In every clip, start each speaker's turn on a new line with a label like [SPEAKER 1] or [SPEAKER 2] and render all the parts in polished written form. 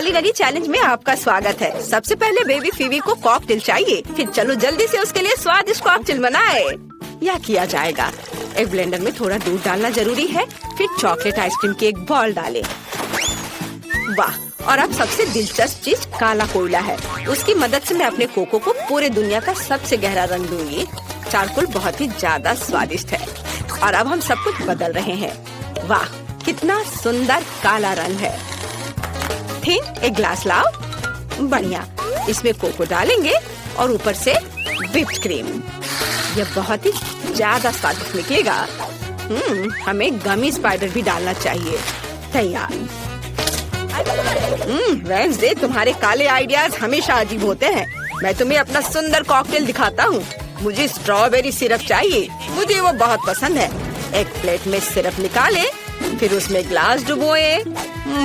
[SPEAKER 1] काली नगी challenge में आपका स्वागत है। सबसे पहले बेबी फीवी को कॉकटेल चाहिए, फिर चलो जल्दी से उसके लिए स्वादिष्ट कॉकटेल बनाए। यह किया जाएगा। एक ब्लेंडर में थोड़ा दूध डालना जरूरी है, फिर चॉकलेट आइसक्रीम की एक बॉल डालें। वाह! और अब सबसे दिलचस्प चीज काला कोयला है। उसकी मदद से मैं अपने कोको को पूरे दुनिया का सबसे गहरा रंग दूंगी। चारकोल बहुत ही ज्यादा स्वादिष्ट है। और अब हम सब कुछ बदल रहे हैं। वाह! कितना सुंदर काला रंग है। ठीक, एक ग्लास लाओ। बढ़िया, इसमें कोको डालेंगे और ऊपर से व्हिप्ड क्रीम। यह बहुत ही ज्यादा स्वादिष्ट निकलेगा। हमें गमी स्पाइडर भी डालना चाहिए। तैयार। वेडनेसडे, तुम्हारे काले आइडियाज हमेशा अजीब होते हैं। मैं तुम्हें अपना सुंदर कॉकटेल दिखाता हूँ। मुझे स्ट्रॉबेरी सिरप चाहिए, मुझे वो बहुत पसंद है। एक प्लेट में सिरप निकाले, फिर उसमें ग्लास डुबोए।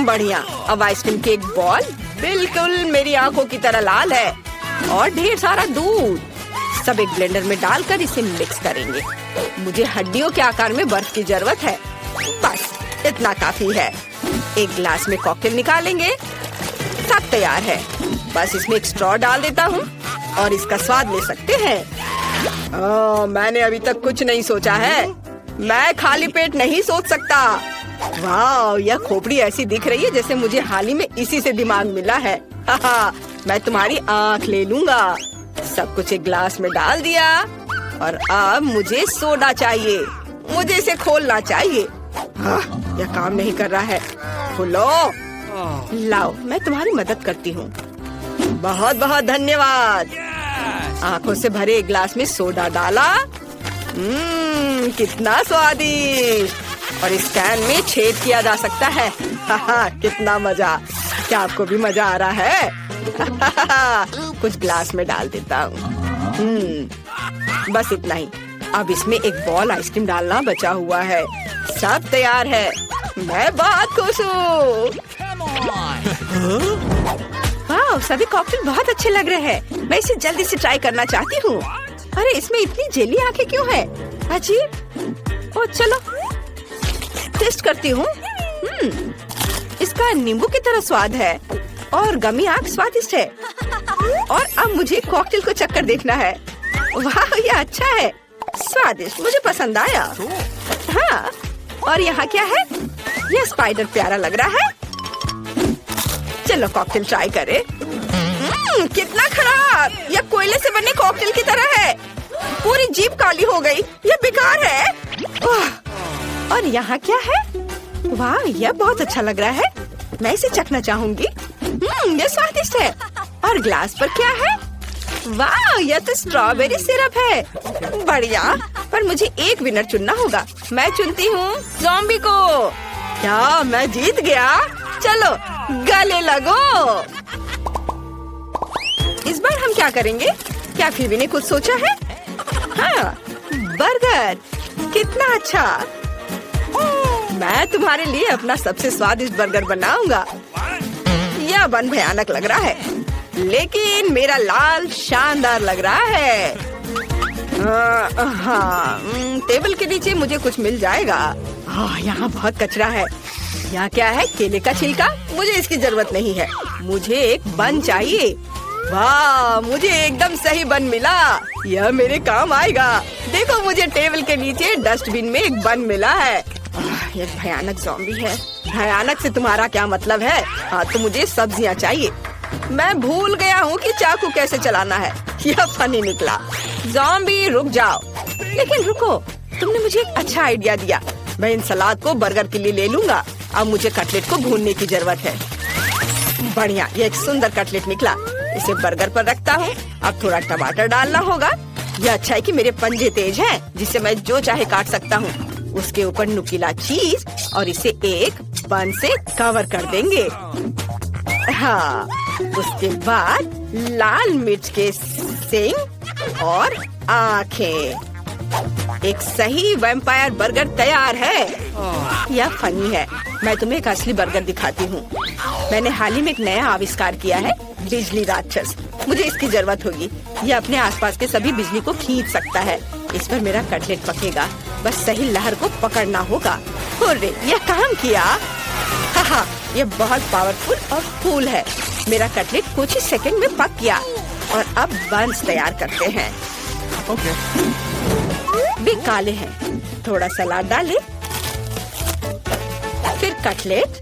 [SPEAKER 1] बढ़िया। अब आइसक्रीम की एक बॉल बिल्कुल मेरी आंखों की तरह लाल है। और ढेर सारा दूध। सब एक ब्लेंडर में डालकर इसे मिक्स करेंगे। मुझे हड्डियों के आकार में बर्फ की जरूरत है। बस इतना काफी है। एक ग्लास में कॉकटेल निकालेंगे। सब तैयार है। बस इसमें एक स्ट्रॉ डाल देता हूँ और इसका स्वाद ले सकते हैं। मैंने अभी तक कुछ नहीं सोचा है। मैं खाली पेट नहीं सोच सकता। वाह! यह खोपड़ी ऐसी दिख रही है जैसे मुझे हाल ही में इसी से दिमाग मिला है। मैं तुम्हारी आँख ले लूंगा। सब कुछ एक ग्लास में डाल दिया और अब मुझे सोडा चाहिए। मुझे इसे खोलना चाहिए। यह काम नहीं कर रहा है। खोलो। लाओ, मैं तुम्हारी मदद करती हूँ। बहुत बहुत धन्यवाद। आंखों से भरे एक ग्लास में सोडा डाला। कितना स्वादिष्ट। और इस कैन में छेद किया जा सकता है। कितना मजा। क्या आपको भी मजा आ रहा है? कुछ ग्लास में डाल देता हूँ। बस इतना ही। अब इसमें एक बॉल आइसक्रीम डालना बचा हुआ है। सब तैयार है। मैं बहुत खुश हूँ। वाह! सभी कॉकटेल बहुत अच्छे लग रहे हैं। मैं इसे जल्दी से ट्राई करना चाहती हूँ। अरे, इसमें इतनी जेली आंखें क्यों है? अजीब। ओ, चलो टेस्ट करती हूँ। इसका नींबू की तरह स्वाद है और गमी आंख स्वादिष्ट है। और अब मुझे कॉकटेल को चक्कर देखना है। वाह! यह अच्छा है, स्वादिष्ट, मुझे पसंद आया। हाँ, और यहाँ क्या है? यह स्पाइडर प्यारा लग रहा है। चलो कॉकटेल ट्राई करें। कितना खराब! यह कोयले से बने कॉकटेल की तरह है। पूरी जीभ काली हो गई। यह बेकार है। और यहाँ क्या है? वाह! यह बहुत अच्छा लग रहा है। मैं इसे चखना चाहूंगी। यह स्वादिष्ट है। और ग्लास पर क्या है? वाह! यह तो स्ट्रॉबेरी सिरप है। बढ़िया। पर मुझे एक विनर चुनना होगा। मैं चुनती हूँ ज़ॉम्बी को। क्या मैं जीत गया? चलो गले लगो। इस बार हम क्या करेंगे? क्या फीवी ने कुछ सोचा है? हाँ, बर्गर। कितना अच्छा। मैं तुम्हारे लिए अपना सबसे स्वादिष्ट बर्गर बनाऊंगा। यह बन भयानक लग रहा है, लेकिन मेरा लाल शानदार लग रहा है। हाँ, टेबल के नीचे मुझे कुछ मिल जाएगा। यहाँ बहुत कचरा है। यहाँ क्या है? केले का छिलका। मुझे इसकी जरूरत नहीं है। मुझे एक बन चाहिए। वाह! मुझे एकदम सही बन मिला। यह मेरे काम आएगा। देखो, मुझे टेबल के नीचे डस्टबिन में एक बन मिला है। एक भयानक ज़ॉम्बी है। भयानक से तुम्हारा क्या मतलब है? हाँ, तो मुझे सब्जियाँ चाहिए। मैं भूल गया हूँ कि चाकू कैसे चलाना है। यह फनी निकला। ज़ॉम्बी रुक जाओ। लेकिन रुको, तुमने मुझे एक अच्छा आइडिया दिया। मैं इन सलाद को बर्गर के लिए ले लूंगा। अब मुझे कटलेट को भूनने की जरूरत है। बढ़िया, ये एक सुंदर कटलेट निकला। इसे बर्गर पर रखता हूँ। अब थोड़ा टमाटर डालना होगा। यह अच्छा है कि मेरे पंजे तेज हैं, जिससे मैं जो चाहे काट सकता हूँ। उसके ऊपर नुकीला चीज और इसे एक बन से कवर कर देंगे। हाँ, उसके बाद लाल मिर्च के सींग और आँखें। एक सही वैम्पायर बर्गर तैयार है। यह फनी है। मैं तुम्हें एक असली बर्गर दिखाती हूँ। मैंने हाल ही में एक नया आविष्कार किया है, बिजली राक्षस। मुझे इसकी जरूरत होगी। यह अपने आसपास के सभी बिजली को खींच सकता है। इस पर मेरा कटलेट पकेगा। बस सही लहर को पकड़ना होगा। हुर्रे, यह काम किया। हाँ, ये बहुत पावरफुल और कूल है। मेरा कटलेट कुछ ही सेकंड में पक गया और अब बंस तैयार करते हैं।
[SPEAKER 2] Okay.
[SPEAKER 1] भी काले हैं। थोड़ा सलाद डालें, फिर कटलेट,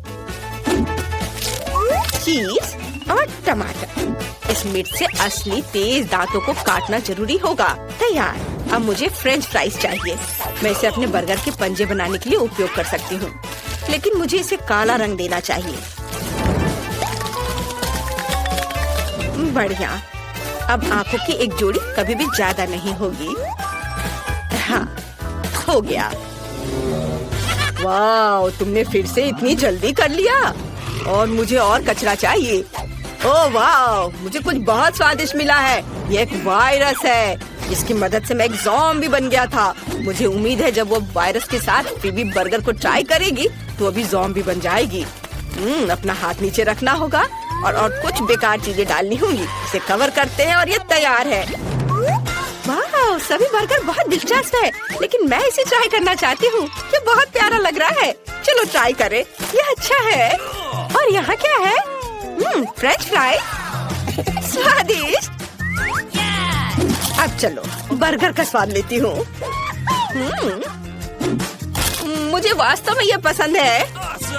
[SPEAKER 1] चीज और टमाटर। इस मीट से असली तेज दांतों को काटना जरूरी होगा। तैयार। अब मुझे फ्रेंच फ्राइज चाहिए। मैं इसे अपने बर्गर के पंजे बनाने के लिए उपयोग कर सकती हूँ, लेकिन मुझे इसे काला रंग देना चाहिए। बढ़िया। अब आंखों की एक जोड़ी कभी भी ज्यादा नहीं होगी। हाँ, हो गया। वाह, तुमने फिर से इतनी जल्दी कर लिया। और मुझे और कचरा चाहिए। ओह वाह, मुझे कुछ बहुत स्वादिष्ट मिला है। ये एक वायरस है जिसकी मदद से मैं एक ज़ॉम्बी बन गया था। मुझे उम्मीद है जब वो वायरस के साथ फिबी बर्गर को ट्राई करेगी तो अभी ज़ॉम्बी बन जाएगी। अपना हाथ नीचे रखना होगा और कुछ बेकार चीजें डालनी होंगी। इसे कवर करते हैं और ये तैयार है। वाह, सभी बर्गर बहुत दिलचस्प है, लेकिन मैं इसे ट्राई करना चाहती हूँ। ये बहुत प्यारा लग रहा है। चलो ट्राई करें। ये अच्छा है। और यहाँ क्या है? French fry. स्वादिष्ट। अब चलो बर्गर का स्वाद लेती हूँ। मुझे वास्तव में ये पसंद है।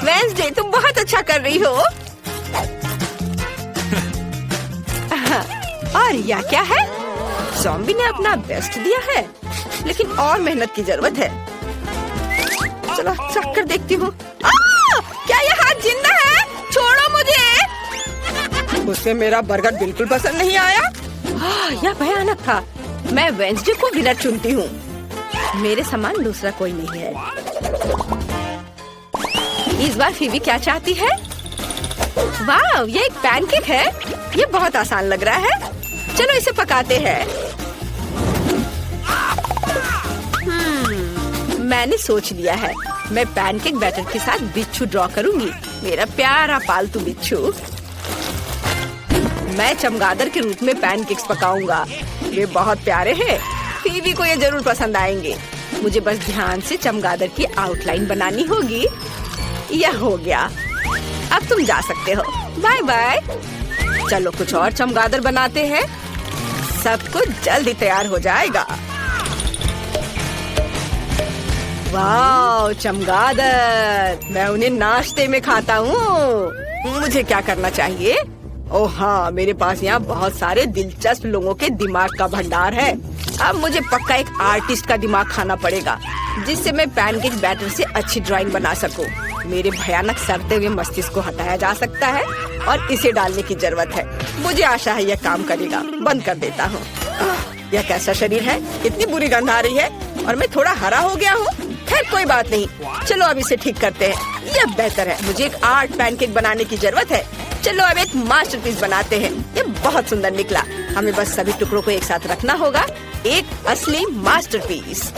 [SPEAKER 1] वेंसडे, तुम बहुत अच्छा कर रही हो। और यह क्या है? ज़ॉम्बी ने अपना बेस्ट दिया है, लेकिन और मेहनत की जरूरत है। चलो चख कर देखती हूँ। क्या ये हाथ जिंदा है? छोड़ो मुझे। उसे मेरा बर्गर बिल्कुल पसंद नहीं आया। यह भयानक था। मैं वेंसडे को विनर चुनती हूँ। मेरे समान दूसरा कोई नहीं है। इस बार फिबी क्या चाहती है? वाह, ये एक पैनकेक है। ये बहुत आसान लग रहा है। चलो इसे पकाते हैं। मैंने सोच लिया है। मैं पैनकेक बैटर के साथ बिच्छू ड्रॉ करूंगी। मेरा प्यारा पालतू बिच्छू। मैं चमगादड़ के रूप में पैनकेक्स पकाऊंगा। ये बहुत प्यारे हैं। फिबी को ये जरूर पसंद आएंगे। मुझे बस ध्यान से चमगादड़ की आउटलाइन बनानी होगी। यह हो गया। अब तुम जा सकते हो। Bye bye. चलो कुछ और चमगादड़ बनाते हैं। सब कुछ जल्दी तैयार हो जाएगा। वाह, चमगादड़। मैं उन्हें नाश्ते में खाता हूँ। मुझे क्या करना चाहिए? ओह हाँ, मेरे पास यहाँ बहुत सारे दिलचस्प लोगों के दिमाग का भंडार है। अब मुझे पक्का एक आर्टिस्ट का दिमाग खाना पड़ेगा, जिससे मैं पैनकेक बैटर से अच्छी ड्राइंग बना सकूं। मेरे भयानक सड़ते हुए मस्तिष्क को हटाया जा सकता है और इसे डालने की जरूरत है। मुझे आशा है यह काम करेगा। बंद कर देता हूँ। यह कैसा शरीर है? इतनी बुरी गंध आ रही है और मैं थोड़ा हरा हो गया हूँ। खैर कोई बात नहीं। चलो अब इसे ठीक करते हैं। यह बेहतर है। मुझे एक आर्ट पैनकेक बनाने की जरूरत है। चलो अब एक मास्टरपीस बनाते हैं। ये बहुत सुंदर निकला। हमें बस सभी टुकड़ों को एक साथ रखना होगा। एक असली मास्टरपीस।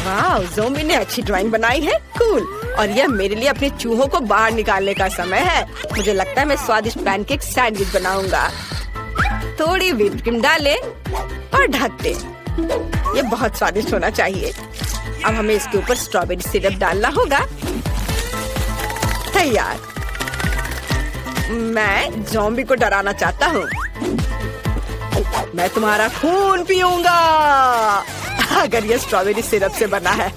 [SPEAKER 1] वाह, ज़ॉम्बी ने अच्छी ड्राइंग बनाई है। कूल। और यह मेरे लिए अपने चूहों को बाहर निकालने का समय है। मुझे लगता है मैं स्वादिष्ट पैनकेक सैंडविच बनाऊंगा। थोड़ी व्हिप क्रीम डालें और ढक दें। ये बहुत स्वादिष्ट होना चाहिए। अब हमें इसके ऊपर स्ट्रॉबेरी सिरप डालना होगा। तैयार। मैं ज़ॉम्बी को डराना चाहता हूँ। मैं तुम्हारा खून पीऊंगा अगर ये स्ट्रॉबेरी सिरप से बना है।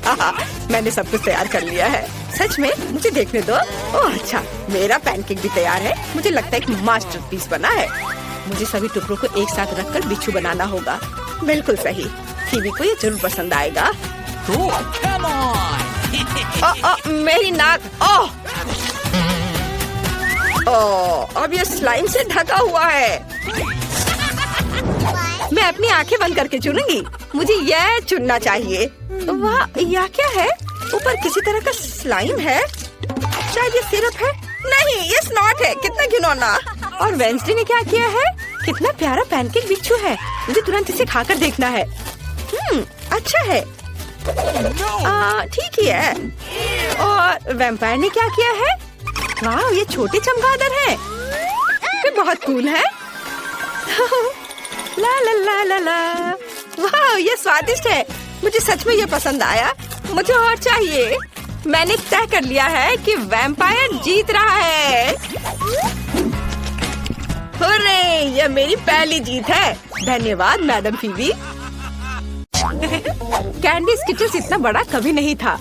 [SPEAKER 1] मैंने सब कुछ तैयार कर लिया है। सच में? मुझे देखने दो। ओह अच्छा, मेरा पैनकेक भी तैयार है। मुझे लगता है एक मास्टरपीस बना है। मुझे सभी टुकड़ों को एक साथ रखकर बिच्छू बनाना होगा। बिल्कुल सही। फिबी को ये जरूर पसंद आएगा। मेरी नाक। अब ये स्लाइम से ढका हुआ है। मैं अपनी आंखें बंद करके चुनूंगी। मुझे यह चुनना चाहिए। वाह, यह क्या है? ऊपर किसी तरह का स्लाइम है। शायद ये सिरप है। नहीं, ये स्नॉट है। कितना घिनौना। और वेंसडे ने क्या किया है? कितना प्यारा पैनकेक बिच्छू है। मुझे तुरंत इसे खाकर देखना है। अच्छा है। ठीक ही है। और वैम्पायर ने क्या किया है? वाह, ये छोटे चमगादड़ हैं। ये बहुत कूल है। ला ला ला ला ला। वाह, ये स्वादिष्ट है। मुझे सच में ये पसंद आया। मुझे और चाहिए। मैंने तय कर लिया है कि वैम्पायर जीत रहा है। हुर्रे, यह मेरी पहली जीत है। धन्यवाद मैडम फीबी। कैंडी स्किटल्स इतना बड़ा कभी नहीं था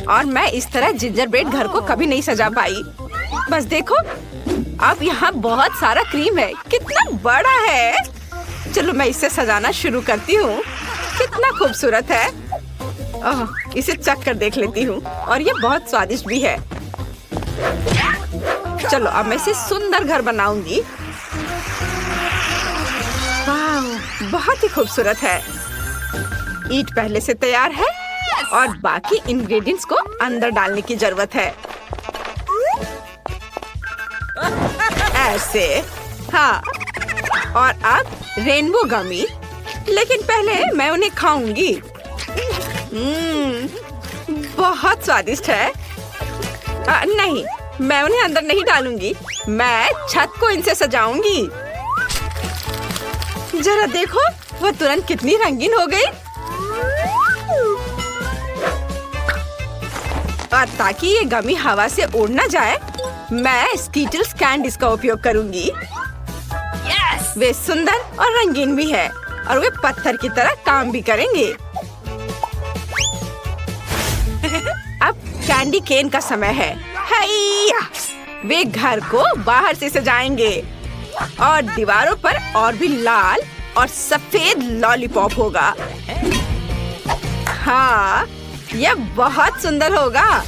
[SPEAKER 1] और मैं इस तरह जिंजर ब्रेड घर को कभी नहीं सजा पाई। बस देखो, अब यहाँ बहुत सारा क्रीम है। कितना बड़ा है। चलो मैं इसे सजाना शुरू करती हूँ। कितना खूबसूरत है। इसे चख कर देख लेती हूँ और ये बहुत स्वादिष्ट भी है। चलो अब मैं इसे सुंदर घर बनाऊंगी। वाह, बहुत ही खूबसूरत है। ईंट पहले से तैयार है और बाकी इंग्रेडिएंट्स को अंदर डालने की जरूरत है। ऐसे, हाँ। और अब रेनबो गमी, लेकिन पहले मैं उन्हें खाऊंगी। बहुत स्वादिष्ट है। नहीं, मैं उन्हें अंदर नहीं डालूंगी। मैं छत को इनसे सजाऊंगी। जरा देखो, वो तुरंत कितनी रंगीन हो गई। और ताकि ये गमी हवा से उड़ ना जाए, मैं स्कीटल्स कैंडीज का उपयोग करूंगी। वे सुंदर और रंगीन भी है और वे पत्थर की तरह काम भी करेंगे। अब कैंडी केन का समय है। हैया! वे घर को बाहर से सजाएंगे और दीवारों पर और भी लाल और सफेद लॉलीपॉप होगा। हाँ, यह बहुत सुंदर होगा।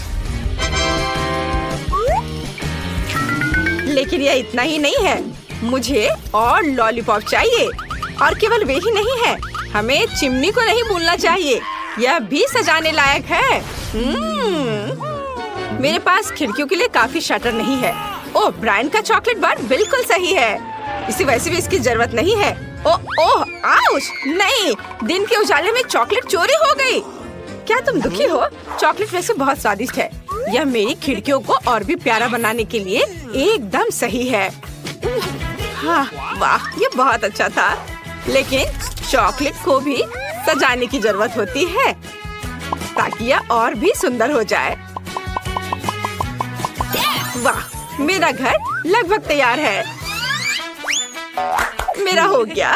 [SPEAKER 1] लेकिन यह इतना ही नहीं है, मुझे और लॉलीपॉप चाहिए। और केवल वे ही नहीं है, हमें चिमनी को नहीं भूलना चाहिए। यह भी सजाने लायक है। मेरे पास खिड़कियों के लिए काफी शटर नहीं है। ओह, ब्रायन का चॉकलेट बार बिल्कुल सही है। इसे वैसे भी इसकी जरूरत नहीं है। ओह, आउच! नहीं, दिन के उजाले में चॉकलेट चोरी हो गई। क्या तुम दुखी हो? चॉकलेट वैसे बहुत स्वादिष्ट है। यह मेरी खिड़कियों को और भी प्यारा बनाने के लिए एकदम सही है। हाँ, वाह, ये बहुत अच्छा था। लेकिन चॉकलेट को भी सजाने की जरूरत होती है ताकि यह और भी सुंदर हो जाए। वाह, मेरा घर लगभग तैयार है। मेरा हो गया।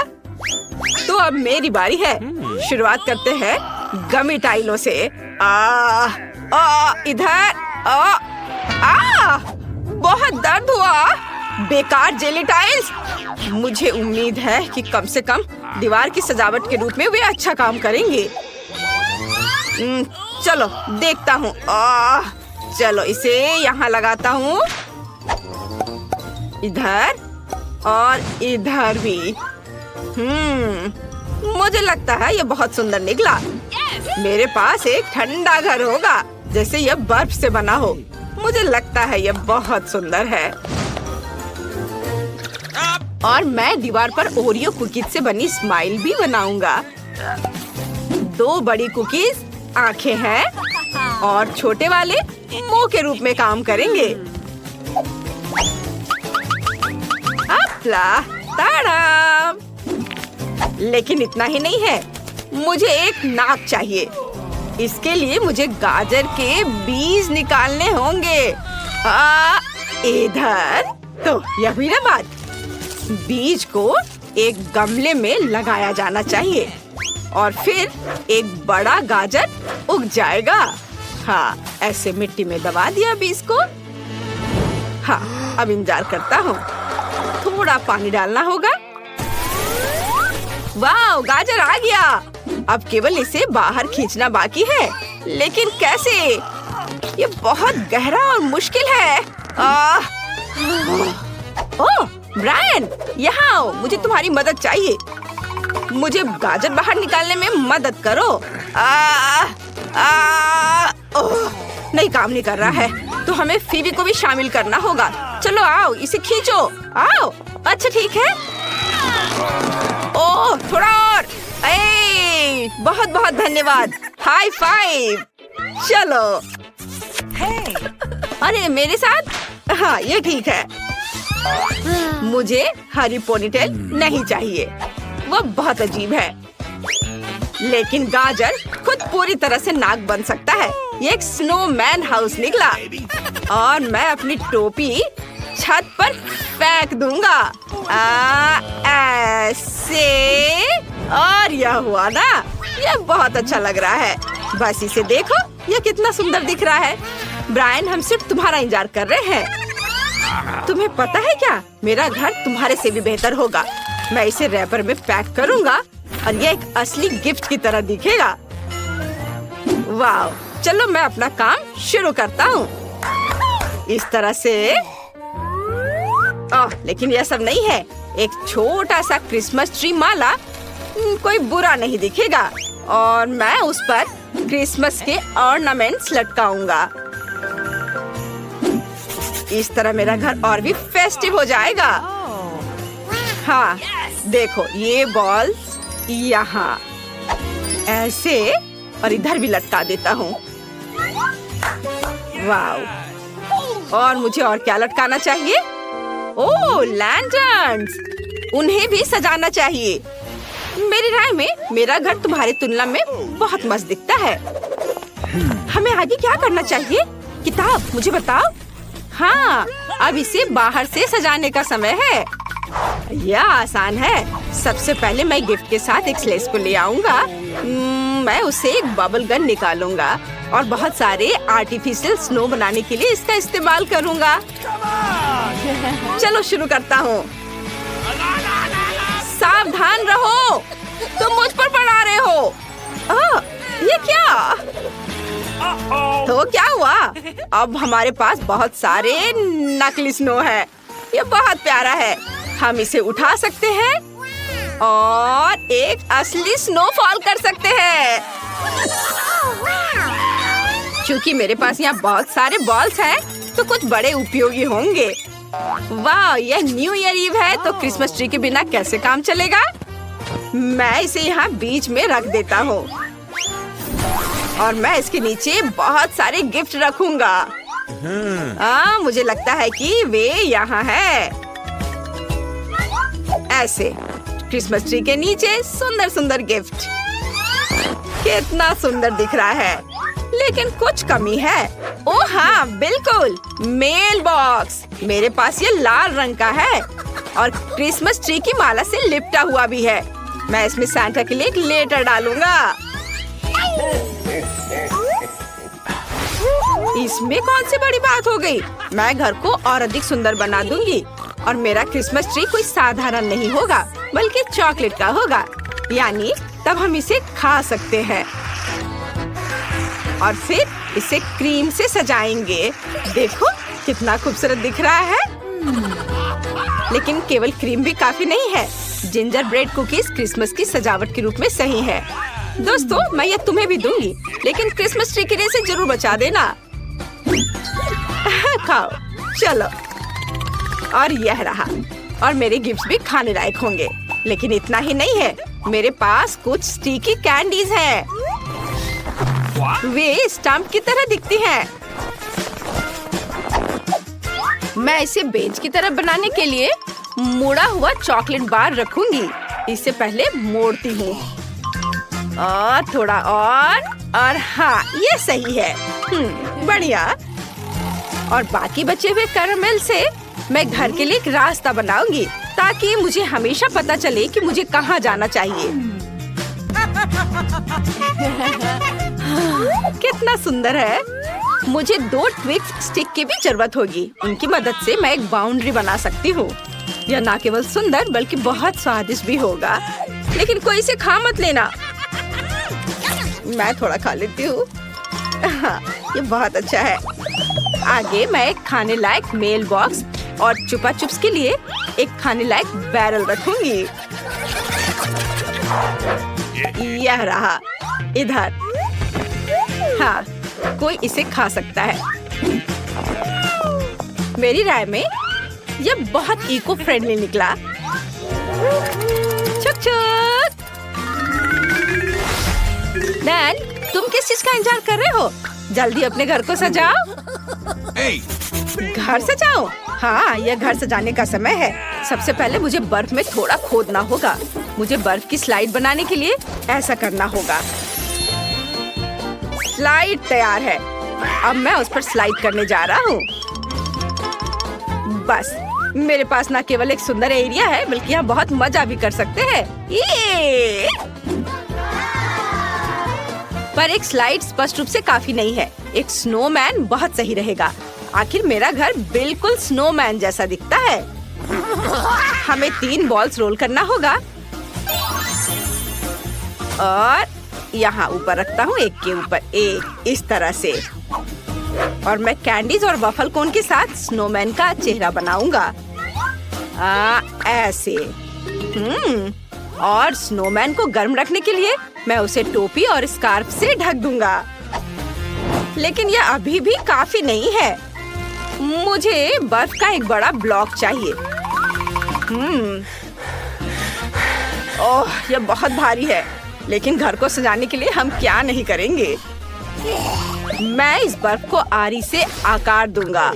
[SPEAKER 1] तो अब मेरी बारी है। शुरुआत करते हैं गमी टाइलों से। इधर। बहुत दर्द हुआ। बेकार जेली टाइल्स। मुझे उम्मीद है कि कम से कम दीवार की सजावट के रूप में वे अच्छा काम करेंगे। चलो देखता हूँ। चलो इसे यहाँ लगाता हूँ। इधर और इधर भी। मुझे लगता है ये बहुत सुंदर निकला। मेरे पास एक ठंडा घर होगा, जैसे यह बर्फ से बना हो। मुझे लगता है यह बहुत सुंदर है। और मैं दीवार पर ओरियो कुकीज से बनी स्माइल भी बनाऊंगा। 2 बड़ी कुकीज आंखें हैं और छोटे वाले मुंह के रूप में काम करेंगे। ताड़ा! लेकिन इतना ही नहीं है, मुझे एक नाक चाहिए। इसके लिए मुझे गाजर के बीज निकालने होंगे। इधर तो यह भी ना बात। बीज को एक गमले में लगाया जाना चाहिए और फिर एक बड़ा गाजर उग जाएगा। हाँ, ऐसे मिट्टी में दबा दिया बीज को। हाँ, अब इंतजार करता हूँ। थोड़ा पानी डालना होगा। वाह, गाजर आ गया। अब केवल इसे बाहर खींचना बाकी है। लेकिन कैसे? ये बहुत गहरा और मुश्किल है। ओह, ब्रायन, यहाँ आओ। मुझे तुम्हारी मदद चाहिए। मुझे गाजर बाहर निकालने में मदद करो। नहीं, काम नहीं कर रहा है। तो हमें फीबी को भी शामिल करना होगा। चलो आओ, इसे खींचो। आओ। अच्छा ठीक है। ओह, थोड़ा और। बहुत बहुत धन्यवाद। High five. चलो। अरे मेरे साथ। हाँ, ये ठीक है। मुझे हरी पोनीटेल नहीं चाहिए, वो बहुत अजीब है। लेकिन गाजर खुद पूरी तरह से नाक बन सकता है। ये एक स्नोमैन हाउस निकला और मैं अपनी टोपी छत पर फेंक दूंगा। ऐसे, और यह हुआ ना, यह बहुत अच्छा लग रहा है। बस इसे देखो, यह कितना सुंदर दिख रहा है। ब्रायन, हम सिर्फ तुम्हारा इंतजार कर रहे हैं। तुम्हें पता है क्या, मेरा घर तुम्हारे से भी बेहतर होगा। मैं इसे रैपर में पैक करूंगा और यह एक असली गिफ्ट की तरह दिखेगा। वाह, चलो मैं अपना काम शुरू करता हूँ। इस तरह से। लेकिन यह सब नहीं है। एक छोटा सा क्रिसमस ट्री माला कोई बुरा नहीं दिखेगा और मैं उस पर क्रिसमस के ऑर्नामेंट्स लटकाऊंगा। इस तरह मेरा घर और भी फेस्टिव हो जाएगा। हाँ, देखो ये बॉल्स यहाँ ऐसे और इधर भी लटका देता हूँ। वाव! और मुझे और क्या लटकाना चाहिए? ओह, लैंटर्न्स! उन्हें भी सजाना चाहिए। मेरी राय में मेरा घर तुम्हारी तुलना में बहुत मस्त दिखता है। हमें आगे क्या करना चाहिए? किताब, मुझे बताओ। हाँ, अब इसे बाहर से सजाने का समय है। यह आसान है। सबसे पहले मैं गिफ्ट के साथ एक स्लेज को ले आऊंगा। मैं उससे एक बबल गन निकालूंगा और बहुत सारे आर्टिफिशियल स्नो बनाने के लिए इसका इस्तेमाल करूंगा। चलो शुरू करता हूँ। सावधान रहो, तुम मुझ पर पड़ा रहे हो। ये क्या? तो क्या हुआ? अब हमारे पास बहुत सारे नकली स्नो है। ये बहुत प्यारा है। हम इसे उठा सकते हैं और एक असली स्नोफॉल कर सकते हैं। क्योंकि मेरे पास यहाँ बहुत सारे बॉल्स हैं, तो कुछ बड़े उपयोगी होंगे। वाह, यह न्यू ईयर ईव है, तो क्रिसमस ट्री के बिना कैसे काम चलेगा? मैं इसे यहाँ बीच में रख देता हूँ और मैं इसके नीचे बहुत सारे गिफ्ट रखूंगा। मुझे लगता है कि वे यहाँ है। ऐसे क्रिसमस ट्री के नीचे सुंदर सुंदर गिफ्ट। कितना सुंदर दिख रहा है, लेकिन कुछ कमी है। ओह हाँ, बिल्कुल, मेल बॉक्स। मेरे पास ये लाल रंग का है और क्रिसमस ट्री की माला से लिपटा हुआ भी है। मैं इसमें सांता के लिए एक लेटर डालूंगा। इसमें कौन सी बड़ी बात हो गई? मैं घर को और अधिक सुंदर बना दूंगी और मेरा क्रिसमस ट्री कोई साधारण नहीं होगा, बल्कि चॉकलेट का होगा। यानी तब हम इसे खा सकते हैं और फिर इसे क्रीम से सजाएंगे। देखो कितना खूबसूरत दिख रहा है। लेकिन केवल क्रीम भी काफी नहीं है। जिंजर ब्रेड कुकीज क्रिसमस की सजावट के रूप में सही है। दोस्तों, मैं ये तुम्हें भी दूंगी, लेकिन क्रिसमस ट्री के लिए से जरूर बचा देना। खाओ, चलो। और यह रहा। और मेरे गिफ्ट्स भी खाने लायक होंगे। लेकिन इतना ही नहीं है, मेरे पास कुछ स्टिकी कैंडीज हैं। वे स्टंप की तरह दिखती हैं। मैं इसे बेंच की तरह बनाने के लिए मुड़ा हुआ चॉकलेट बार रखूंगी। इससे पहले मोड़ती हूँ और थोड़ा और हाँ, ये सही है। बढ़िया। और बाकी बचे हुए कैरमेल से मैं घर के लिए एक रास्ता बनाऊंगी, ताकि मुझे हमेशा पता चले कि मुझे कहाँ जाना चाहिए। कितना सुंदर है। मुझे 2 ट्विक्स स्टिक की भी जरूरत होगी। उनकी मदद से मैं एक बाउंड्री बना सकती हूँ। यह न केवल सुंदर बल्कि बहुत स्वादिष्ट भी होगा। लेकिन कोई इसे खा मत लेना। मैं थोड़ा खा लेती हूँ। हाँ, ये बहुत अच्छा है। आगे मैं एक खाने लायक मेल बॉक्स और चुपा चुप्स के लिए एक खाने लायक बैरल रखूंगी। यह रहा इधर। हाँ, कोई इसे खा सकता है। मेरी राय में यह बहुत इको फ्रेंडली निकला। चुक चुक। डैन, तुम किस चीज का इंतजार कर रहे हो? जल्दी अपने घर को सजाओ। घर सजाओ? हाँ, यह घर सजाने का समय है। सबसे पहले मुझे बर्फ में थोड़ा खोदना होगा। मुझे बर्फ की स्लाइड बनाने के लिए ऐसा करना होगा। स्लाइड तैयार है। अब मैं उस पर स्लाइड करने जा रहा हूँ। बस मेरे पास ना केवल एक सुंदर एरिया है बल्कि यहाँ बहुत मजा भी कर सकते हैं। ये पर एक स्लाइड स्पष्ट रूप से काफी नहीं है। एक स्नोमैन बहुत सही रहेगा। आखिर मेरा घर बिल्कुल स्नोमैन जैसा दिखता है। हमें 3 बॉल्स रोल करना होगा और यहाँ ऊपर रखता हूँ, एक के ऊपर एक, इस तरह से। और मैं कैंडीज और वफल कोन के साथ स्नोमैन का चेहरा बनाऊंगा। ऐसे। और स्नोमैन को गर्म रखने के लिए मैं उसे टोपी और स्कार्फ से ढक दूंगा। लेकिन यह अभी भी काफी नहीं है। मुझे बर्फ का एक बड़ा ब्लॉक चाहिए। ओह, यह बहुत भारी है। लेकिन घर को सजाने के लिए हम क्या नहीं करेंगे। मैं इस बर्फ को आरी से आकार दूंगा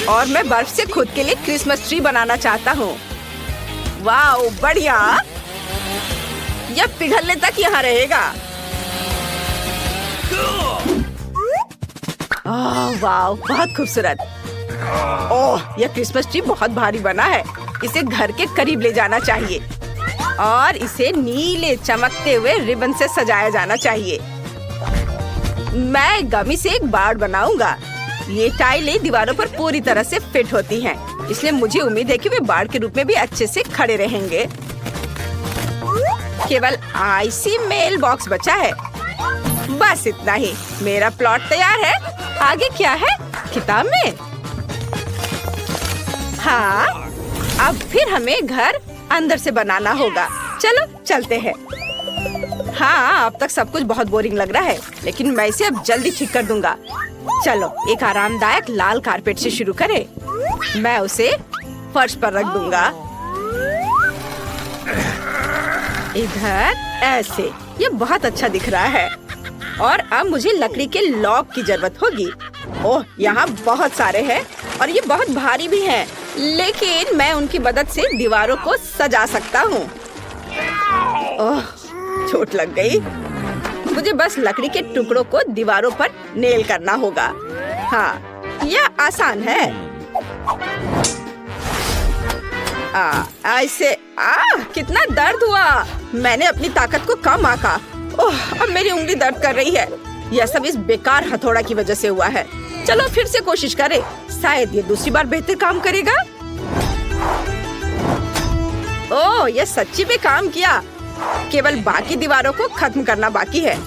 [SPEAKER 1] और मैं बर्फ से खुद के लिए क्रिसमस ट्री बनाना चाहता हूँ। वाओ, बढ़िया। यह पिघलने तक यहाँ रहेगा। वाओ, बहुत खूबसूरत। ओह, यह क्रिसमस ट्री बहुत भारी बना है। इसे घर के करीब ले जाना चाहिए और इसे नीले चमकते हुए रिबन से सजाया जाना चाहिए। मैं गमी से एक बाड़ बनाऊंगा। ये टाइलें दीवारों पर पूरी तरह से फिट होती हैं, इसलिए मुझे उम्मीद है कि वे बाड़ के रूप में भी अच्छे से खड़े रहेंगे। केवल आईसी मेल बॉक्स बचा है। बस इतना ही। मेरा प्लॉट तैयार है। आगे क्या है किताब में? हाँ, अब फिर हमें घर अंदर से बनाना होगा। चलो चलते हैं। हाँ, अब तक सब कुछ बहुत बोरिंग लग रहा है, लेकिन मैं इसे अब जल्दी ठीक कर दूंगा। चलो एक आरामदायक लाल कारपेट से शुरू करें। मैं उसे फर्श पर रख दूंगा। इधर ऐसे। ये बहुत अच्छा दिख रहा है। और अब मुझे लकड़ी के लॉक की जरूरत होगी। ओह, यहाँ बहुत सारे हैं और ये बहुत भारी भी हैं। लेकिन मैं उनकी मदद से दीवारों को सजा सकता हूँ। ओह, चोट लग गई। मुझे बस लकड़ी के टुकड़ों को दीवारों पर नेल करना होगा। हाँ, यह आसान है। ऐसे। कितना दर्द हुआ। मैंने अपनी ताकत को कम आंका। ओह, अब मेरी उंगली दर्द कर रही है। यह सब इस बेकार हथौड़ा की वजह से हुआ है। चलो फिर से कोशिश करें। शायद ये दूसरी बार बेहतर काम करेगा। ओह, यह सच्ची में काम किया। केवल बाकी दीवारों को खत्म करना बाकी है।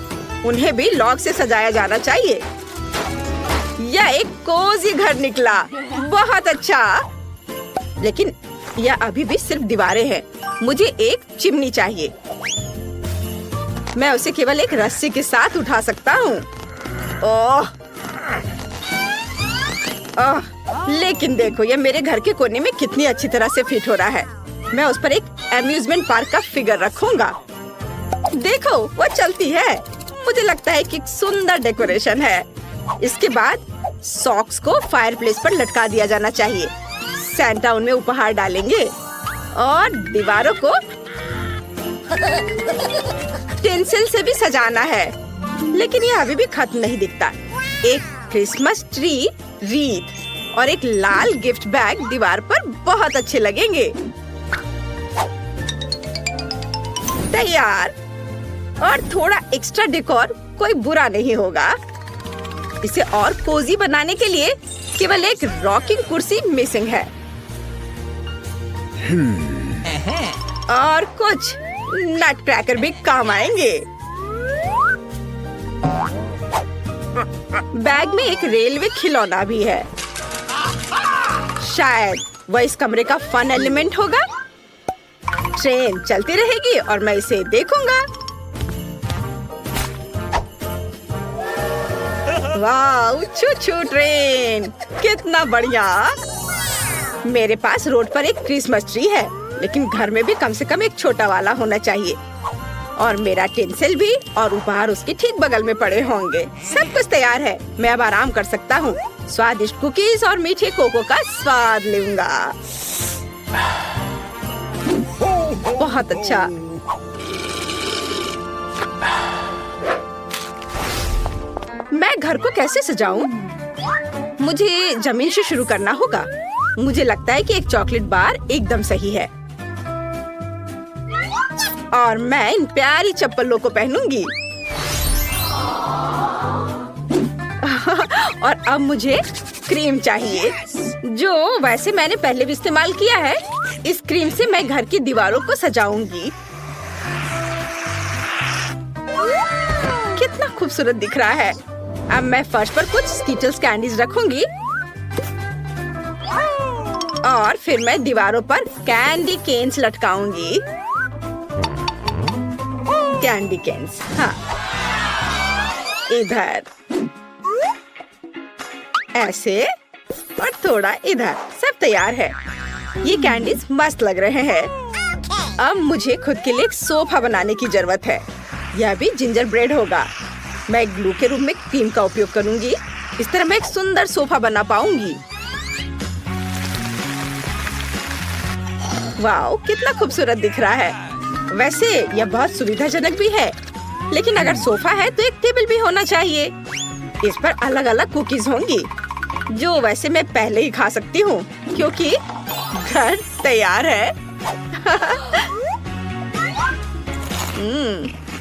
[SPEAKER 1] उन्हें भी लॉक से सजाया जाना चाहिए। यह एक कोजी घर निकला। बहुत अच्छा। लेकिन यह अभी भी सिर्फ दीवारें हैं। मुझे एक चिमनी चाहिए। मैं उसे केवल एक रस्सी के साथ उठा सकता हूँ। ओह, लेकिन देखो, यह मेरे घर के कोने में कितनी अच्छी तरह से फिट हो रहा है। मैं उस पर एक एम्यूजमेंट पार्क का फिगर रखूंगा। देखो, वो चलती है। मुझे लगता है कि एक सुंदर डेकोरेशन है। इसके बाद सॉक्स को फायरप्लेस पर लटका दिया जाना चाहिए। सैंटा उनमें उपहार डालेंगे और दीवारों को टेंसिल से भी सजाना है। लेकिन यह अभी भी खत्म नहीं दिखता। एक क्रिसमस ट्री रीत और एक लाल गिफ्ट बैग दीवार पर बहुत अच्छे लगेंगे। तैयार। और थोड़ा एक्स्ट्रा डेकोर कोई बुरा नहीं होगा। इसे और कोजी बनाने के लिए केवल एक रॉकिंग कुर्सी मिसिंग है। और कुछ नट क्रैकर भी काम आएंगे। बैग में एक रेलवे खिलौना भी है। शायद वह इस कमरे का फन एलिमेंट होगा। ट्रेन चलती रहेगी और मैं इसे देखूंगा। वाह, छू-छू ट्रेन, कितना बढ़िया। मेरे पास रोड पर एक क्रिसमस ट्री है, लेकिन घर में भी कम से कम एक छोटा वाला होना चाहिए। और मेरा टेंसिल भी और उपहार उसके ठीक बगल में पड़े होंगे। सब कुछ तैयार है। मैं अब आराम कर सकता हूँ। स्वादिष्ट कुकीज और मीठे कोको का स्वाद लूंगा। बहुत अच्छा। मैं घर को कैसे सजाऊं? मुझे जमीन से शुरू करना होगा। मुझे लगता है कि एक चॉकलेट बार एकदम सही है। और मैं इन प्यारी चप्पलों को पहनूंगी। और अब मुझे क्रीम चाहिए, जो वैसे मैंने पहले भी इस्तेमाल किया है। इस क्रीम से मैं घर की दीवारों को सजाऊंगी। कितना खूबसूरत दिख रहा है। अब मैं फर्श पर कुछ स्कीटल्स कैंडीज रखूंगी और फिर मैं दीवारों पर कैंडी केन्स लटकाऊंगी। कैंडी केन्स, हाँ, इधर ऐसे और थोड़ा इधर। सब तैयार है। ये कैंडीज मस्त लग रहे हैं। अब मुझे खुद के लिए एक सोफा बनाने की जरूरत है। यह भी जिंजर ब्रेड होगा। मैं ग्लू के रूप में क्रीम का उपयोग करूंगी। इस तरह मैं एक सुंदर सोफा बना पाऊंगी। वाओ, कितना खूबसूरत दिख रहा है। वैसे यह बहुत सुविधाजनक भी है, लेकिन अगर सोफा है तो एक टेबल भी होना चाहिए। इस पर अलग अलग कुकीज होंगी, जो वैसे मैं पहले ही खा सकती हूँ क्योंकि घर तैयार है।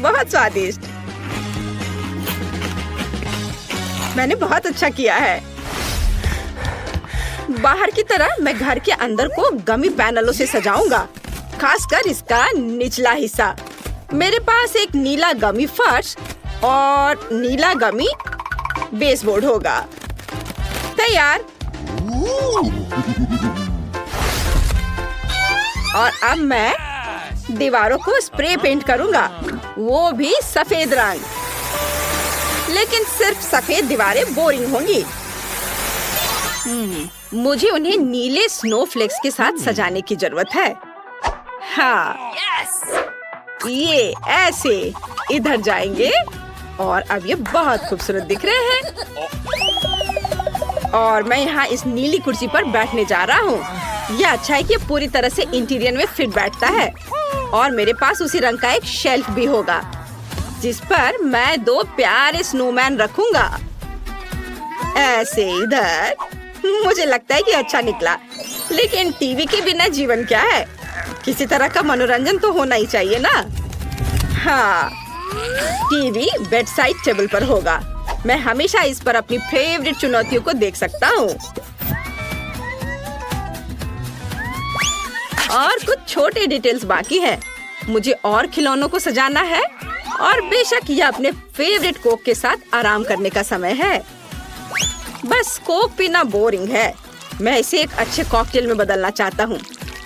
[SPEAKER 1] बहुत स्वादिष्ट। मैंने बहुत अच्छा किया है। बाहर की तरह मैं घर के अंदर को गमी पैनलों से सजाऊंगा, खासकर इसका निचला हिस्सा। मेरे पास एक नीला गमी फर्श और नीला गमी बेसबोर्ड होगा। तैयार। और अब मैं दीवारों को स्प्रे पेंट करूंगा, वो भी सफेद रंग। लेकिन सिर्फ सफेद दीवारें बोरिंग होंगी। मुझे उन्हें नीले स्नोफ्लेक्स के साथ सजाने की जरूरत है। हाँ, ये ऐसे इधर जाएंगे और अब ये बहुत खूबसूरत दिख रहे हैं। और मैं यहाँ इस नीली कुर्सी पर बैठने जा रहा हूँ। यह अच्छा है कि पूरी तरह से इंटीरियर में फिट बैठता है। और मेरे पास उसी रंग का एक शेल्फ भी होगा, जिस पर मैं 2 प्यारे स्नोमैन रखूंगा। ऐसे इधर। मुझे लगता है कि अच्छा निकला, लेकिन टीवी के बिना जीवन क्या है? किसी तरह का मनोरंजन तो होना ही चाहिए ना। हाँ, टीवी बेड साइड टेबल पर होगा। मैं हमेशा इस पर अपनी फेवरेट चुनौतियों को देख सकता हूँ। और कुछ छोटे डिटेल्स बाकी हैं। मुझे और खिलौनों को सजाना है। और बेशक यह अपने फेवरेट कोक के साथ आराम करने का समय है। बस कोक पीना बोरिंग है। मैं इसे एक अच्छे कॉकटेल में बदलना चाहता हूँ।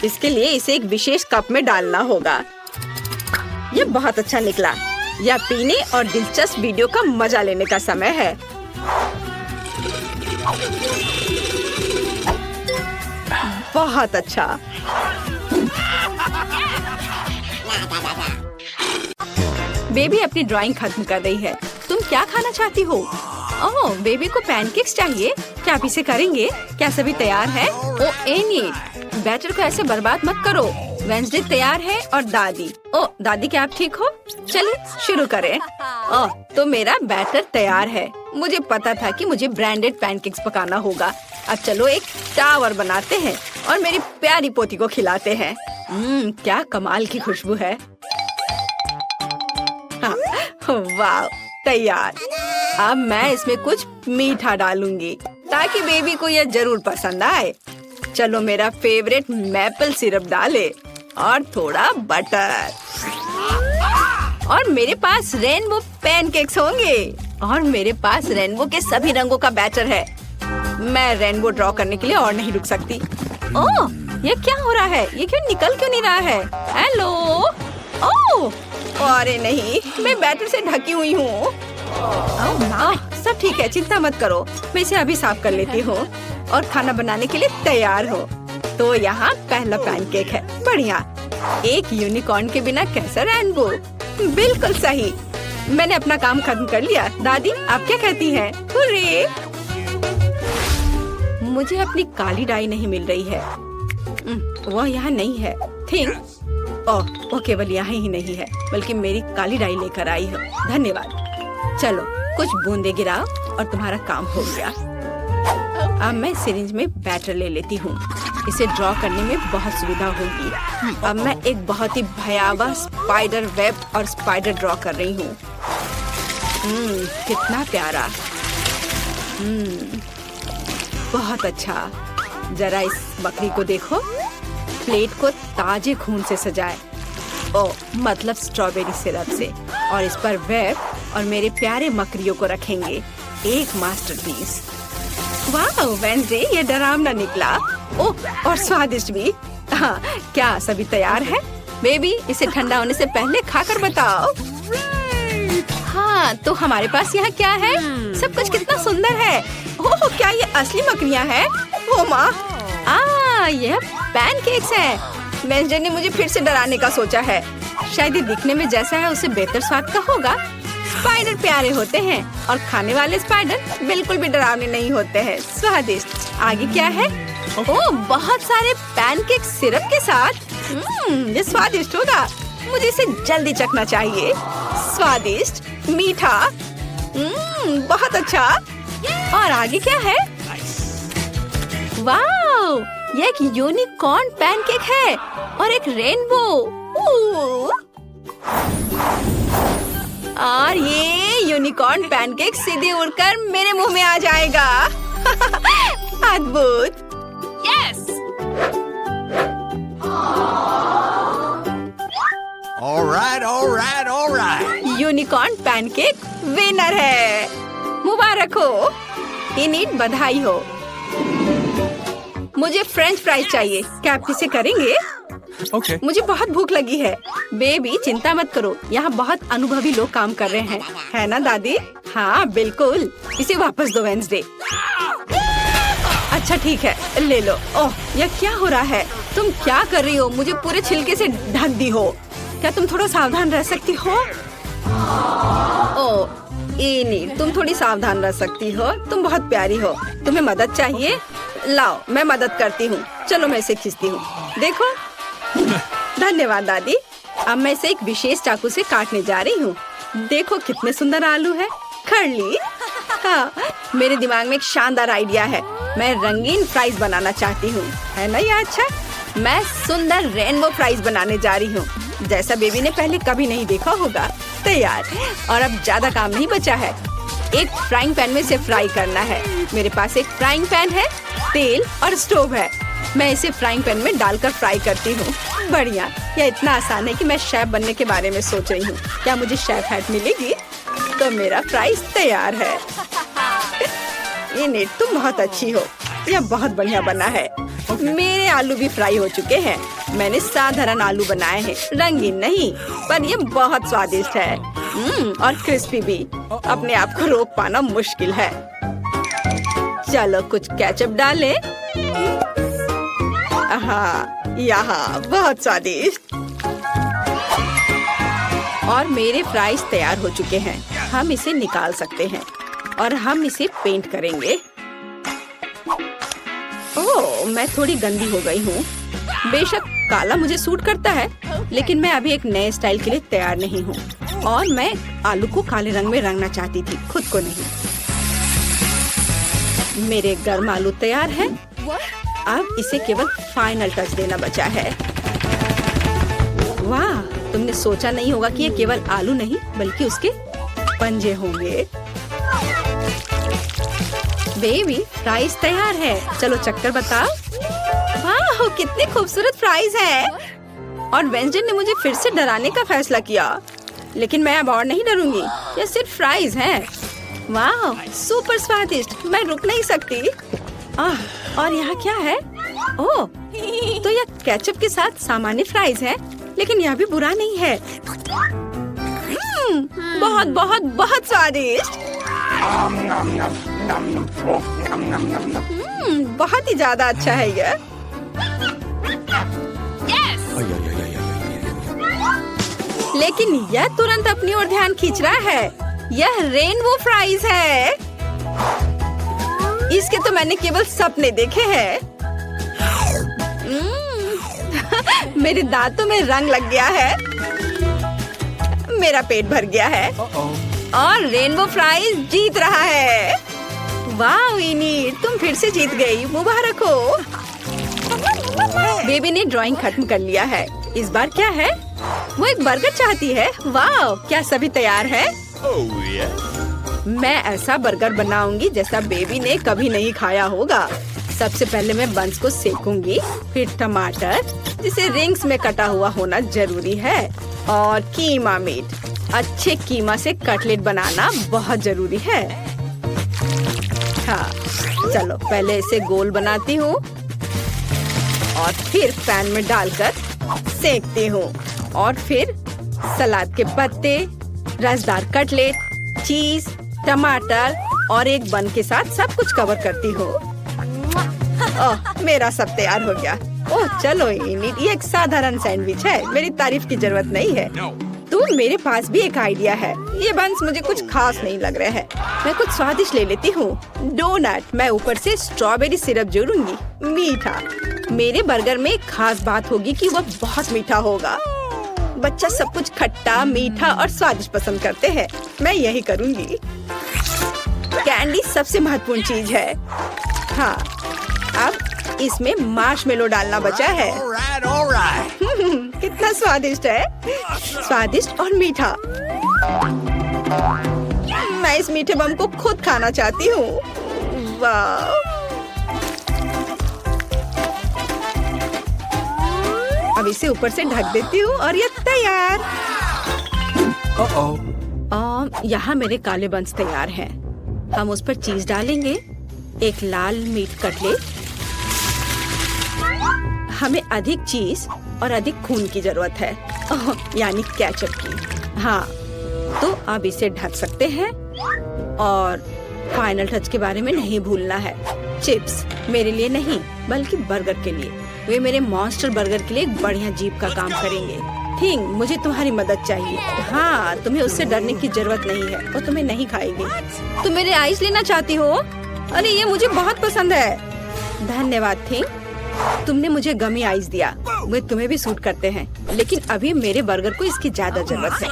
[SPEAKER 1] इसके लिए इसे एक विशेष कप में डालना होगा। यह बहुत अच्छा निकला। यह पीने और दिलचस्प वीडियो का मजा लेने का समय है। बहुत अच्छा। बेबी अपनी ड्राइंग खत्म कर रही है। तुम क्या खाना चाहती हो? ओह, बेबी को पैनकेक्स चाहिए। क्या आप इसे करेंगे? क्या सभी तैयार है? ओह एनी, बैटर को ऐसे बर्बाद मत करो। वेंसडे तैयार है और दादी। ओह दादी, क्या आप ठीक हो? चलिए शुरू करें। ओह, तो मेरा बैटर तैयार है। मुझे पता था कि मुझे ब्रांडेड पैनकेक्स पकाना होगा। अब चलो एक टावर बनाते हैं और मेरी प्यारी पोती को खिलाते हैं। क्या कमाल की खुशबू है। हाँ, वाह, तैयार। अब मैं इसमें कुछ मीठा डालूंगी ताकि बेबी को यह जरूर पसंद आए। चलो मेरा फेवरेट मैपल सिरप डाले और थोड़ा बटर। और मेरे पास रेनबो पैनकेक्स होंगे। और मेरे पास रेनबो के सभी रंगों का बैटर है। मैं रेनबो ड्रॉ करने के लिए और नहीं रुक सकती। ओह, ये क्या हो रहा है? ये क्यों निकल क्यों नहीं रहा है? हेलो। ओह, अरे नहीं, मैं बैटर से ढकी हुई हूँ। सब ठीक है, चिंता मत करो। मैं इसे अभी साफ कर लेती हूँ और खाना बनाने के लिए तैयार हो। तो यहाँ पहला पैनकेक है। बढ़िया। एक यूनिकॉर्न के बिना कैसा रेनबो? बिल्कुल सही। मैंने अपना काम खत्म कर लिया। दादी, आप क्या कहती हैं? हुर्रे! मुझे अपनी काली डाई नहीं मिल रही है। वह यहाँ नहीं है। थिंक वो केवल यहाँ ही नहीं है, बल्कि मेरी काली डाई लेकर आई है। धन्यवाद। चलो कुछ बूंदे गिराओ और तुम्हारा काम हो गया। अब मैं सिरिंज में बैटर ले लेती हूँ। इसे ड्रॉ करने में बहुत सुविधा होगी। अब मैं एक बहुत ही भयावह स्पाइडर वेब और स्पाइडर ड्रॉ कर रही हूँ। कितना प्यारा। बहुत अच्छा। जरा इस बकरी को देखो। प्लेट को ताजे खून से सजाए, मतलब स्ट्रॉबेरी सिरप से, और इस पर वेब और मेरे प्यारे मकड़ियों को रखेंगे। एक मास्टरपीस। वाह वेंसडे, ये डरावना निकला। ओह, और स्वादिष्ट भी। हाँ, क्या सभी तैयार है? बेबी, इसे ठंडा होने से पहले खाकर बताओ। हाँ, तो हमारे पास यहाँ क्या है? सब कुछ कितना सुंदर है। ओह, क्या ये असली मकड़ियाँ हैं? ओह माँ, यह पैनकेक्स हैं। वेंसडे ने मुझे फिर से डराने का सोचा है। शायद ये दिखने में जैसा है उससे बेहतर स्वाद का होगा। स्पाइडर प्यारे होते हैं और खाने वाले स्पाइडर बिल्कुल भी डरावने नहीं होते हैं। स्वादिष्ट। आगे क्या है? ओह, बहुत सारे पैनकेक सिरप के साथ। ये स्वादिष्ट होगा। मुझे इसे जल्दी चखना चाहिए। स्वादिष्ट, मीठा, बहुत अच्छा। और आगे क्या है? वाओ, ये एक यूनिकॉर्न पैनकेक है और एक रेनबो। और ये यूनिकॉर्न पैनकेक सीधे उड़कर मेरे मुंह में आ जाएगा। अद्भुत। Yes.
[SPEAKER 2] All right.
[SPEAKER 1] Unicorn pancake winner है। मुबारक हो। इनिट, बधाई हो। मुझे फ्रेंच फ्राइज चाहिए। क्या आप इसे करेंगे?
[SPEAKER 2] Okay.
[SPEAKER 1] मुझे बहुत भूख लगी है। बेबी, चिंता मत करो, यहाँ बहुत अनुभवी लोग काम कर रहे हैं, है ना दादी? हाँ बिल्कुल। इसे वापस दो वेंसडे। अच्छा ठीक है, ले लो। ओह, यह क्या हो रहा है? तुम क्या कर रही हो? मुझे पूरे छिलके से ढक दी हो। क्या तुम थोड़ा सावधान रह सकती हो? ओह इनी, तुम थोड़ी सावधान रह सकती हो। तुम बहुत प्यारी हो। तुम्हें मदद चाहिए? लाओ, मैं मदद करती हूँ। चलो, मैं इसे खींचती हूँ। देखो। धन्यवाद दादी। अब मैं इसे एक विशेष चाकू से काटने जा रही हूँ। देखो कितने सुंदर आलू है। कर ली। हाँ, मेरे दिमाग में एक शानदार आइडिया है। मैं रंगीन फ्राइज बनाना चाहती हूँ, है ना? ये अच्छा। मैं सुंदर रेनबो फ्राइज बनाने जा रही हूँ, जैसा बेबी ने पहले कभी नहीं देखा होगा। तैयार। और अब ज्यादा काम नहीं बचा है। एक फ्राइंग पैन में इसे फ्राई करना है। मेरे पास एक फ्राइंग पैन है, तेल और स्टोव है। मैं इसे फ्राइंग पैन में डालकर फ्राई करती हूँ। बढ़िया। यह इतना आसान है कि मैं शेफ बनने के बारे में सोच रही हूँ। क्या मुझे शेफ हैट मिलेगी? तो मेरा फ्राइज तैयार है। इनिट, तुम बहुत अच्छी हो। यह बहुत बढ़िया बना है। मेरे आलू भी फ्राई हो चुके हैं। मैंने साधारण आलू बनाए हैं, रंगीन नहीं, पर ये बहुत स्वादिष्ट है। और क्रिस्पी भी। अपने आप को रोक पाना मुश्किल है। चलो कुछ केचप डालें। हाँ, यहाँ बहुत स्वादिष्ट। और मेरे फ्राइज तैयार हो चुके हैं। हम इसे निकाल सकते हैं और हम इसे पेंट करेंगे। ओह, मैं थोड़ी गंदी हो गई हूँ। बेशक काला मुझे सूट करता है, लेकिन मैं अभी एक नए स्टाइल के लिए तैयार नहीं हूँ। और मैं आलू को काले रंग में रंगना चाहती थी, खुद को नहीं। मेरे गर्म आलू तैयार है। अब इसे केवल फाइनल टच देना बचा है। वाह, तुमने सोचा नहीं होगा कि ये केवल आलू नहीं बल्कि उसके पंजे होंगे। बेबी, फ्राइज तैयार है। चलो चक्कर बताओ। वाह, कितने खूबसूरत फ्राइज हैं। और वेंसडे ने मुझे फिर से डराने का फैसला किया, लेकिन मैं अब और नहीं डरूंगी। ये सिर्फ फ्राइज हैं। वाह, सुपर स्वादिष्ट। मैं रुक नहीं सकती। और यहाँ क्या है? ओह, तो यह केचप के साथ सामान्य फ्राइज है, लेकिन यह भी बुरा नहीं है। बहुत बहुत बहुत स्वादिष्ट। बहुत ही ज्यादा अच्छा है यह। लेकिन यह तुरंत अपनी ओर ध्यान खींच रहा है। यह रेनबो फ्राइज है। इसके तो मैंने केवल सपने देखे हैं। मेरे दांतों में रंग लग गया है। मेरा पेट भर गया है। और रेनबो फ्राइज जीत रहा है। वाह इनी, तुम फिर से जीत गई, मुबारक हो। बेबी ने ड्राइंग खत्म कर लिया है। इस बार क्या है? वो एक बर्गर चाहती है। वाह, क्या सभी तैयार है? मैं ऐसा बर्गर बनाऊंगी जैसा बेबी ने कभी नहीं खाया होगा। सबसे पहले मैं बंस को सेकूंगी, फिर टमाटर जिसे रिंग्स में कटा हुआ होना जरूरी है, और कीमा मीट। अच्छे कीमा से कटलेट बनाना बहुत जरूरी है। हाँ, चलो पहले इसे गोल बनाती हूँ और फिर पैन में डालकर सेकती हूँ, और फिर सलाद के पत्ते, रसदार कटलेट, चीज, टमाटर और एक बन के साथ सब कुछ कवर करती हूँ। ओह, मेरा सब तैयार हो गया। ओह चलो इनी, ये एक साधारण सैंडविच है, मेरी तारीफ की जरूरत नहीं है। तो मेरे पास भी एक आइडिया है। ये बंस मुझे कुछ खास नहीं लग रहा है, मैं कुछ स्वादिष्ट ले लेती हूँ। डोनट, मैं ऊपर से स्ट्रॉबेरी सिरप जोड़ूंगी। मीठा, मेरे बर्गर में एक खास बात होगी कि वह बहुत मीठा होगा। बच्चा सब कुछ खट्टा, मीठा और स्वादिष्ट पसंद करते हैं, मैं यही करूँगी। कैंडी सबसे महत्वपूर्ण चीज है। हाँ, अब इसमें मार्शमेलो डालना बचा है। कितना स्वादिष्ट है, स्वादिष्ट और मीठा। मैं इस मीठे बम को खुद खाना चाहती हूँ। वाह, अब इसे ऊपर से ढक देती हूँ और ये तैयार। यहाँ मेरे काले बंस तैयार हैं। हम उस पर चीज डालेंगे, एक लाल मीट कटलेट। हमें अधिक चीज और अधिक खून की जरूरत है, यानी केचप की। हाँ, तो अब इसे ढक सकते हैं। और फाइनल टच के बारे में नहीं भूलना है, चिप्स मेरे लिए नहीं बल्कि बर्गर के लिए। वे मेरे मॉन्स्टर बर्गर के लिए एक बढ़िया जीप का काम करेंगे। थिंग, मुझे तुम्हारी मदद चाहिए। हाँ, तुम्हें उससे डरने की जरूरत नहीं है, वो तुम्हें नहीं खाएगी। तुम मेरे आइस लेना चाहती हो? अरे ये मुझे बहुत पसंद है। धन्यवाद थिंग, तुमने मुझे गमी आइस दिया, वे तुम्हें भी सूट करते हैं। लेकिन अभी मेरे बर्गर को इसकी ज्यादा जरूरत है।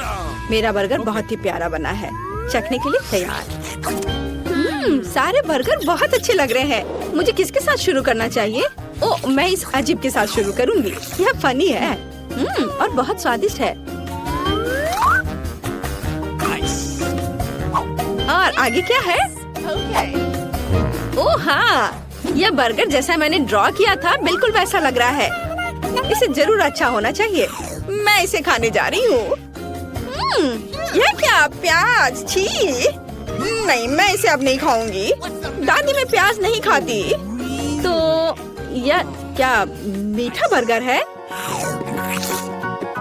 [SPEAKER 1] मेरा बर्गर बहुत ही प्यारा बना है, चखने के लिए तैयार। सारे बर्गर बहुत अच्छे लग रहे हैं। मुझे किसके साथ शुरू करना चाहिए? ओह, मैं इस अजीब के साथ शुरू करूंगी। यह फनी है और बहुत स्वादिष्ट है। और आगे क्या है? ओह हाँ, यह बर्गर जैसा मैंने ड्रॉ किया था बिल्कुल वैसा लग रहा है। इसे जरूर अच्छा होना चाहिए। मैं इसे खाने जा रही हूँ। यह क्या, प्याज? छी नहीं, मैं इसे अब नहीं खाऊंगी। दादी मैं प्याज नहीं खाती। तो यह क्या मीठा बर्गर है?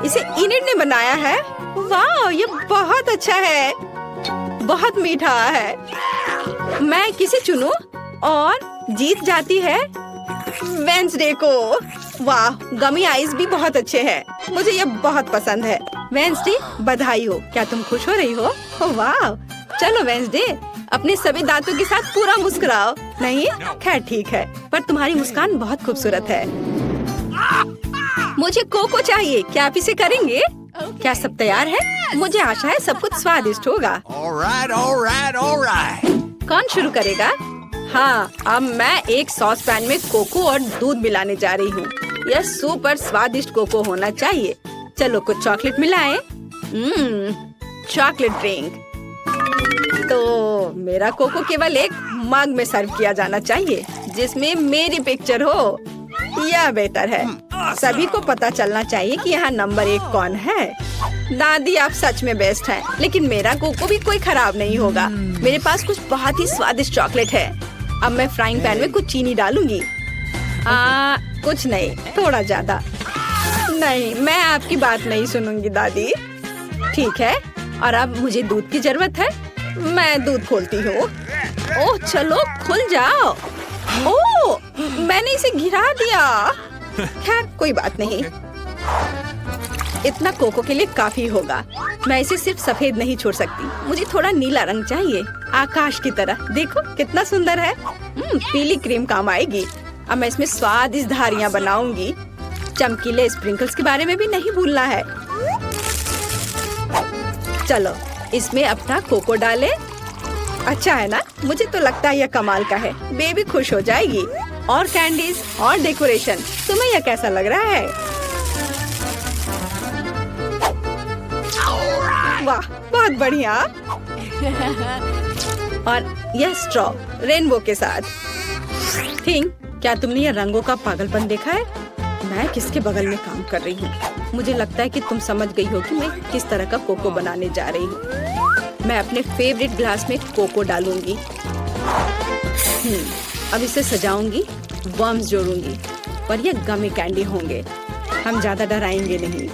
[SPEAKER 1] इसे इनिट ने बनाया है। वाह, ये बहुत अच्छा है, बहुत मीठा है। मैं किसे चुनूं? और जीत जाती है वेंसडे को। वाह, गमी आइस भी बहुत अच्छे हैं, मुझे ये बहुत पसंद है। वेंसडे, बधाई हो। क्या तुम खुश हो रही हो? वाह, चलो वेंसडे, अपने सभी दांतों के साथ पूरा मुस्कुराओ। नहीं? खैर ठीक है, पर तुम्हारी मुस्कान बहुत खूबसूरत है। मुझे कोको चाहिए, क्या आप इसे करेंगे? क्या सब तैयार है? मुझे आशा है सब कुछ स्वादिष्ट होगा। कौन शुरू करेगा? हाँ, अब मैं एक सॉस पैन में कोको और दूध मिलाने जा रही हूँ। यह सुपर स्वादिष्ट कोको होना चाहिए। चलो कुछ चॉकलेट मिलाएं। Chocolate drink. तो मेरा कोको केवल एक मग में सर्व किया जाना चाहिए जिसमें मेरी पिक्चर हो। यह बेहतर है, सभी को पता चलना चाहिए कि यहाँ नंबर 1 कौन है। दादी आप सच में बेस्ट हैं, लेकिन मेरा कोको भी कोई खराब नहीं होगा। मेरे पास कुछ बहुत ही स्वादिष्ट चॉकलेट है। अब मैं फ्राइंग पैन में कुछ चीनी डालूंगी। कुछ नहीं, थोड़ा ज्यादा। नहीं, मैं आपकी बात नहीं सुनूंगी दादी। ठीक है, और अब मुझे दूध की जरूरत है। मैं दूध खोलती हूँ। ओह चलो खुल जाओ। ओह, मैंने इसे गिरा दिया। खैर कोई बात नहीं, इतना कोको के लिए काफी होगा। मैं इसे सिर्फ सफेद नहीं छोड़ सकती, मुझे थोड़ा नीला रंग चाहिए, आकाश की तरह। देखो कितना सुंदर है। पीली क्रीम काम आएगी। अब मैं इसमें स्वादिष्ट धारियाँ बनाऊंगी। चमकीले स्प्रिंकल्स के बारे में भी नहीं भूलना है। चलो इसमें अपना कोको डाले। अच्छा है ना? मुझे तो लगता है यह कमाल का है। बेबी खुश हो जाएगी। और कैंडीज और डेकोरेशन। तुम्हें यह कैसा लग रहा है? वाह, बहुत बढ़िया। और यह स्ट्रॉ रेनबो के साथ। थिंक, क्या तुमने यह रंगों का पागलपन देखा है? मैं किसके बगल में काम कर रही हूँ? मुझे लगता है कि तुम समझ गई हो कि मैं किस तरह का कोको बनाने जा रही हूँ। मैं अपने फेवरेट ग्लास में कोको डालूंगी। अब इसे सजाऊंगी, वर्म्स जोड़ूंगी और ये गमी कैंडी होंगे। हम ज्यादा डराएंगे नहीं।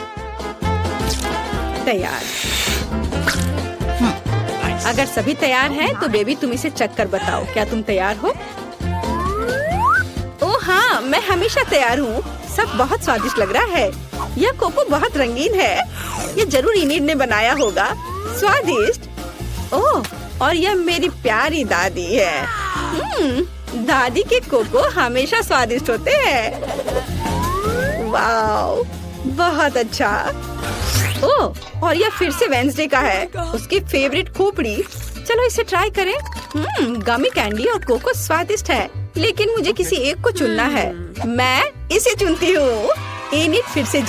[SPEAKER 1] तैयार। अगर सभी तैयार हैं तो बेबी तुम इसे चख कर बताओ। क्या तुम तैयार हो? ओह हाँ, मैं हमेशा तैयार हूँ। सब बहुत स्वादिष्ट लग रहा है। यह कोको बहुत रंगीन है। ये जरूर इनीड ने बनाया होगा। स्वादिष्ट। ओह, और यह मेरी प्यारी दादी है। दादी के कोको हमेशा स्वादिष्ट होते हैं। वाओ, बहुत अच्छा। ओह, और यह फिर से वेंसडे का है। उसकी फेवरेट खोपड़ी। चलो इसे ट्राई करें। गमी कैंडी और कोको स्वादिष्ट है, लेकिन मुझे किसी एक को चुनना है। मैं इसे चुनती हूँ। एनिट फिर से